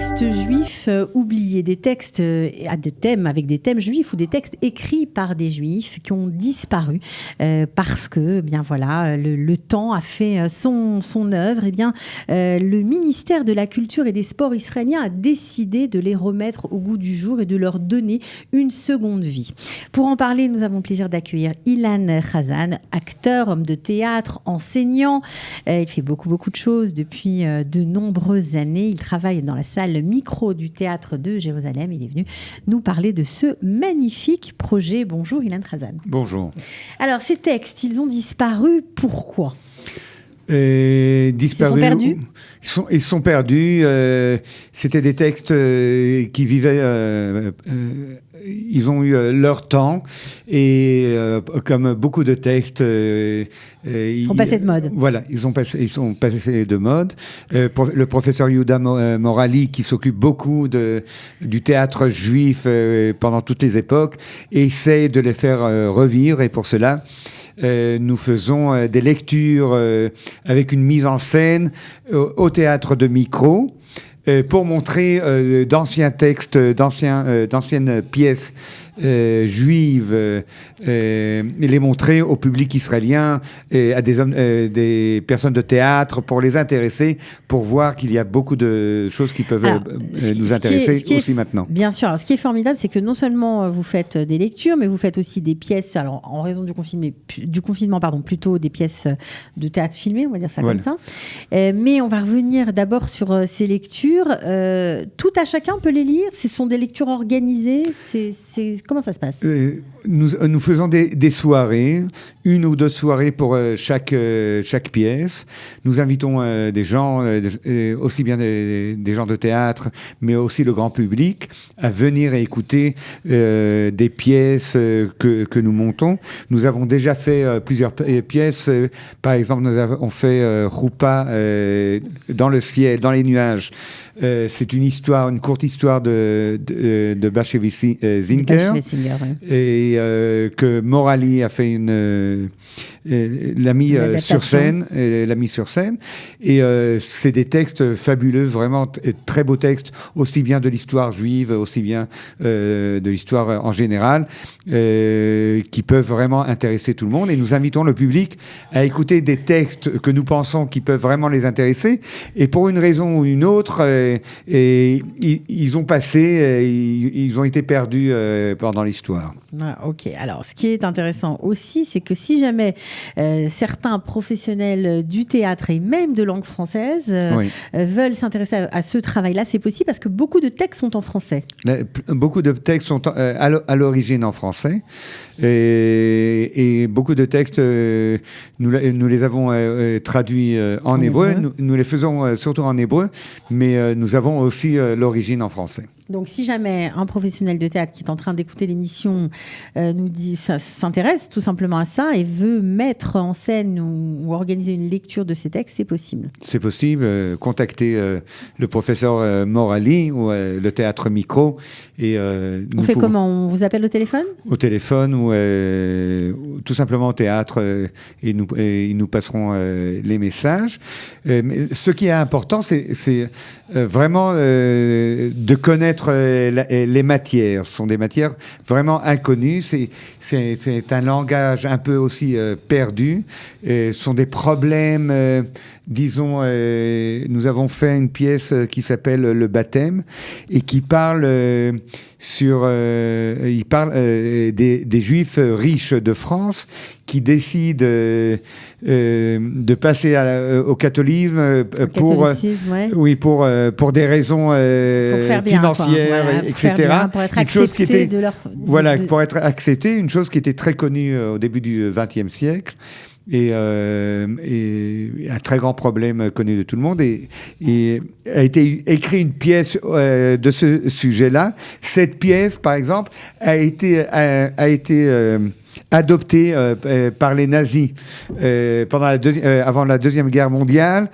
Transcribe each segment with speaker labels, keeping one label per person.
Speaker 1: textes juifs oubliés, des textes à des thèmes, avec des thèmes juifs ou des textes écrits par des juifs qui ont disparu parce que, bien voilà, le temps a fait son œuvre. Et bien, le ministère de la Culture et des Sports israélien a décidé de les remettre au goût du jour et de leur donner une seconde vie. Pour en parler, nous avons le plaisir d'accueillir Ilan Chazan, acteur, homme de théâtre, enseignant. Il fait beaucoup de choses depuis de nombreuses années. Il travaille dans la salle micro du théâtre de Jérusalem. Il est venu nous parler de ce magnifique projet. Bonjour Ilan Chazan.
Speaker 2: Bonjour.
Speaker 1: Alors ces textes, ils ont disparu. Pourquoi ?
Speaker 2: Disparus.
Speaker 1: Ils sont perdus.
Speaker 2: Ils sont perdus. C'était des textes qui vivaient. Ils ont eu leur temps et comme beaucoup de textes,
Speaker 1: ils sont passés de mode.
Speaker 2: Voilà, ils sont passés de mode. Le professeur Yehuda Morali, qui s'occupe beaucoup du théâtre juif pendant toutes les époques, essaie de les faire revivre, et pour cela, nous faisons des lectures avec une mise en scène au théâtre de micro pour montrer d'anciens textes, d'anciennes pièces juives, et les montrer au public israélien et à des personnes de théâtre pour les intéresser, pour voir qu'il y a beaucoup de choses qui peuvent nous intéresser aussi maintenant.
Speaker 1: Bien sûr. Alors, ce qui est formidable, c'est que non seulement vous faites des lectures, mais vous faites aussi des pièces, alors en raison du confinement, plutôt des pièces de théâtre filmé, on va dire ça comme ça. Mais on va revenir d'abord sur ces lectures. Tout à chacun peut les lire. Ce sont des lectures organisées. Comment ça se passe ?
Speaker 2: Nous faisons des soirées, une ou deux soirées pour chaque pièce. Nous invitons des gens, aussi bien des gens de théâtre, mais aussi le grand public, à venir et écouter des pièces que nous montons. Nous avons déjà fait plusieurs pièces. Par exemple, nous avons fait Roupa dans le ciel, dans les nuages. C'est une courte histoire de Bashevis Zinker, et que Morali a fait l'a mis sur scène, et c'est des textes fabuleux, vraiment très beaux textes, aussi bien de l'histoire juive, aussi bien de l'histoire en général, qui peuvent vraiment intéresser tout le monde. Et nous invitons le public à écouter des textes que nous pensons qui peuvent vraiment les intéresser, et pour une raison ou une autre, ils ont passé, ils ont été perdus pendant l'histoire.
Speaker 1: Ah, ok. Alors, ce qui est intéressant aussi, c'est que si jamais certains professionnels du théâtre et même de langue française veulent s'intéresser à ce travail-là, c'est possible parce que beaucoup de textes sont en français.
Speaker 2: Beaucoup de textes sont à l'origine en français. Et beaucoup de textes, nous les avons traduits en hébreu. Nous les faisons surtout en hébreu, mais nous avons aussi l'origine en français.
Speaker 1: Donc, si jamais un professionnel de théâtre qui est en train d'écouter l'émission s'intéresse tout simplement à ça et veut mettre en scène ou organiser une lecture de ces textes, c'est possible.
Speaker 2: C'est possible. Contacter le professeur Morali ou le théâtre micro. Et,
Speaker 1: on fait comment ? On vous appelle au téléphone ?
Speaker 2: Au téléphone ou tout simplement au théâtre, et nous passerons les messages. Mais ce qui est important, c'est vraiment de connaître les matières. Ce sont des matières vraiment inconnues. C'est un langage un peu aussi perdu. Ce sont des problèmes, disons, nous avons fait une pièce qui s'appelle Le baptême et qui parle des Juifs riches de France qui décident de passer au catholisme pour des raisons financières, etc.
Speaker 1: Pour être accepté de leur...
Speaker 2: pour être accepté, une chose qui était très connue au début du XXe siècle. Et un très grand problème connu de tout le monde, et a été écrit une pièce de ce sujet-là. Cette pièce, par exemple, a été adoptée par les nazis avant la Deuxième Guerre mondiale,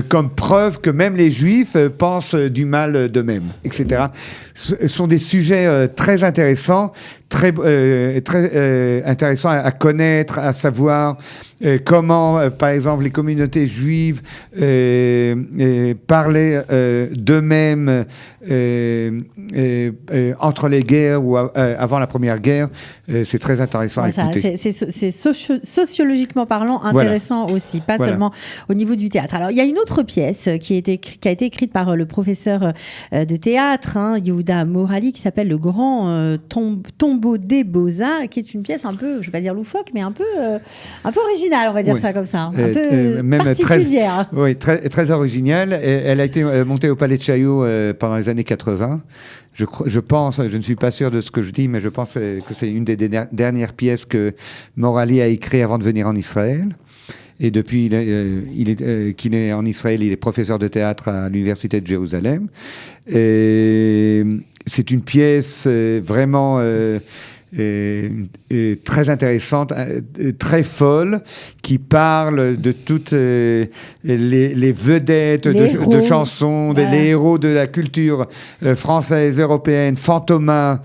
Speaker 2: comme preuve que même les Juifs pensent du mal d'eux-mêmes, etc. Ce sont des sujets très intéressants, très intéressants à connaître, à savoir, comment, par exemple, les communautés juives parlaient d'eux-mêmes entre les guerres ou avant la Première Guerre. C'est très intéressant à écouter.
Speaker 1: C'est sociologiquement parlant intéressant aussi, pas seulement au niveau du théâtre. Alors, il y a une autre pièce qui a été écrite par le professeur de théâtre, Yehuda Morali, qui s'appelle Le Grand Tombeau des Beaux-Arts, qui est une pièce un peu, je ne vais pas dire loufoque, mais un peu originale, on va dire ça comme ça, un peu même particulière.
Speaker 2: Très originale. Elle a été montée au Palais de Chaillot pendant les années 80. Je pense, je ne suis pas sûr de ce que je dis, mais je pense que c'est une des dernières pièces que Morali a écrites avant de venir en Israël. Et depuis qu'il est en Israël, il est professeur de théâtre à l'Université de Jérusalem. Et c'est une pièce vraiment très intéressante, très folle, qui parle de toutes les vedettes de chansons, les héros de la culture française, européenne, Fantomas,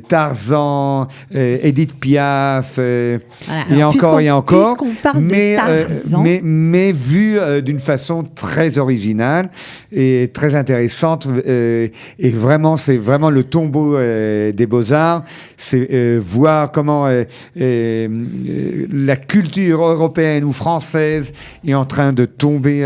Speaker 2: Tarzan, Edith Piaf, et encore, mais vu d'une façon très originale et très intéressante. Et vraiment, c'est vraiment le tombeau des Beaux-Arts. C'est voir comment la culture européenne ou française est en train de tomber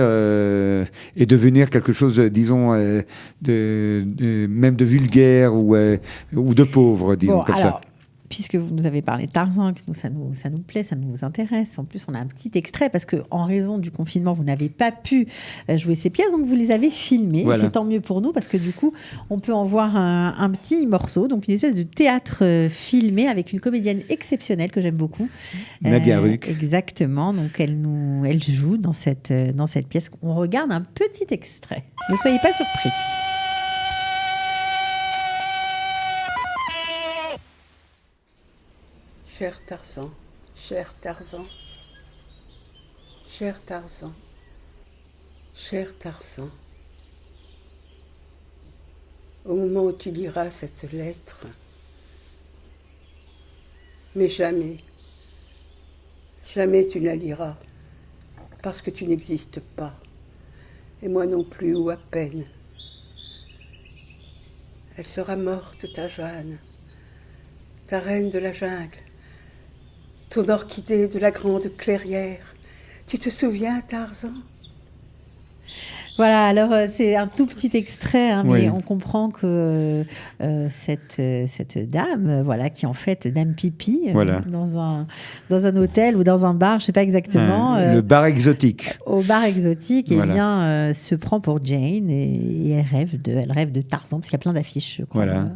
Speaker 2: et devenir quelque chose, disons, même de vulgaire ou de pauvre, disons, comme ça.
Speaker 1: Puisque vous nous avez parlé de Tarzan, que ça nous plaît, ça nous intéresse. En plus, on a un petit extrait parce qu'en raison du confinement, vous n'avez pas pu jouer ces pièces, donc vous les avez filmées. Voilà. C'est tant mieux pour nous parce que du coup, on peut en voir un petit morceau, donc une espèce de théâtre filmé avec une comédienne exceptionnelle que j'aime beaucoup.
Speaker 2: Nadia Ruck.
Speaker 1: Exactement, donc elle joue dans cette pièce. On regarde un petit extrait. Ne soyez pas surpris.
Speaker 3: Cher Tarzan, cher Tarzan, cher Tarzan, cher Tarzan, au moment où tu liras cette lettre, mais jamais, jamais tu ne la liras, parce que tu n'existes pas, et moi non plus, ou à peine. Elle sera morte, ta Jeanne, ta reine de la jungle, ton orchidée de la grande clairière. Tu te souviens, Tarzan ?
Speaker 1: Voilà, alors c'est un tout petit extrait, mais on comprend que cette dame, qui est en fait Dame Pipi, dans un hôtel ou dans un bar, je ne sais pas exactement.
Speaker 2: Le bar exotique.
Speaker 1: Au bar exotique, se prend pour Jane et elle rêve de Tarzan, parce qu'il y a plein d'affiches, je crois.
Speaker 2: Voilà,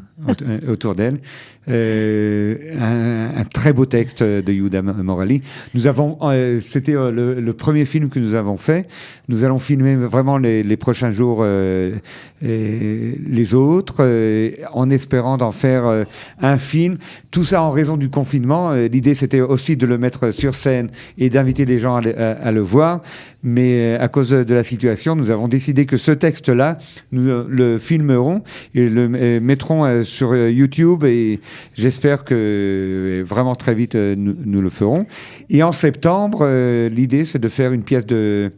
Speaker 2: autour d'elle. Un très beau texte de Yehuda Morali. C'était le premier film que nous avons fait. Nous allons filmer vraiment les prochains jours les autres, en espérant d'en faire un film. Tout ça en raison du confinement. L'idée, c'était aussi de le mettre sur scène et d'inviter les gens à le voir. Mais à cause de la situation, nous avons décidé que ce texte-là, nous le filmerons et le mettrons sur YouTube, et j'espère que vraiment très vite nous le ferons. Et en septembre, l'idée, c'est de faire une pièce de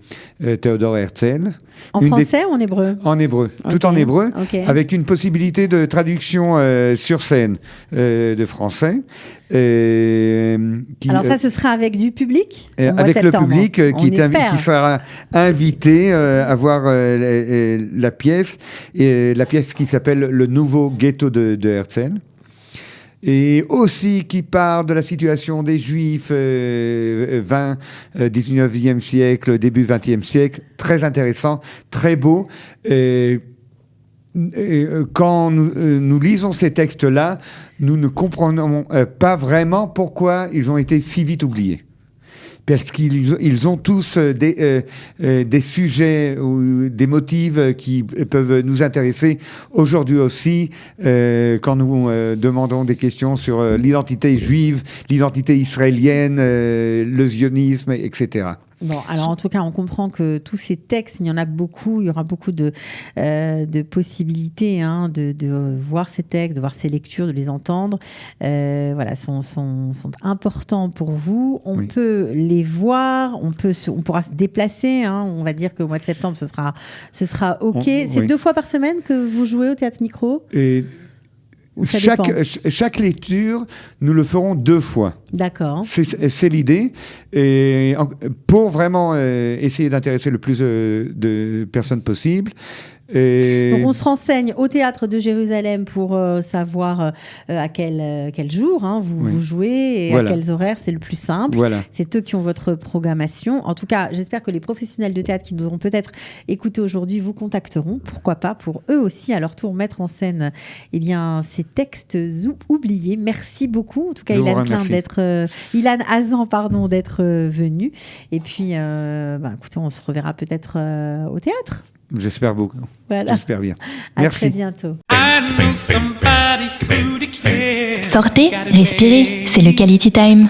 Speaker 2: Théodore Herzl.
Speaker 1: En français ou en hébreu ?
Speaker 2: En hébreu, tout en hébreu, avec une possibilité de traduction sur scène de français.
Speaker 1: Alors ça, ce sera avec du public
Speaker 2: avec le public qui sera invité à voir la pièce, la pièce qui s'appelle Le Nouveau Ghetto de Herzl. Et aussi qui parle de la situation des Juifs 19e siècle, début 20e siècle. Très intéressant, très beau. Quand nous lisons ces textes-là, nous ne comprenons pas vraiment pourquoi ils ont été si vite oubliés. Parce qu'ils ont tous des sujets ou des motifs qui peuvent nous intéresser aujourd'hui aussi, quand nous demandons des questions sur l'identité juive, l'identité israélienne, le zionisme, etc.
Speaker 1: Bon, alors en tout cas, on comprend que tous ces textes, il y en a beaucoup, il y aura beaucoup de possibilités de voir ces textes, de voir ces lectures, de les entendre. Voilà, sont importants pour vous. On peut les voir, on pourra se déplacer. On va dire qu'au mois de septembre, ce sera OK. C'est 2 fois par semaine que vous jouez au Théâtre Micro ?
Speaker 2: Chaque lecture, nous le ferons 2 fois.
Speaker 1: D'accord.
Speaker 2: C'est l'idée. Et pour vraiment essayer d'intéresser le plus de personnes possible.
Speaker 1: Donc on se renseigne au Théâtre de Jérusalem pour savoir à quel jour vous jouez et à quels horaires, c'est le plus simple.
Speaker 2: Voilà.
Speaker 1: C'est eux qui ont votre programmation. En tout cas, j'espère que les professionnels de théâtre qui nous auront peut-être écoutés aujourd'hui vous contacteront. Pourquoi pas pour eux aussi à leur tour mettre en scène ces textes oubliés. Merci beaucoup. En tout cas, Ilan Hazan d'être venu. Et puis, écoutez, on se reverra peut-être au théâtre.
Speaker 2: J'espère beaucoup.
Speaker 1: Voilà.
Speaker 2: J'espère bien.
Speaker 1: Merci. À très bientôt.
Speaker 4: Sortez, respirez, c'est le Quality Time.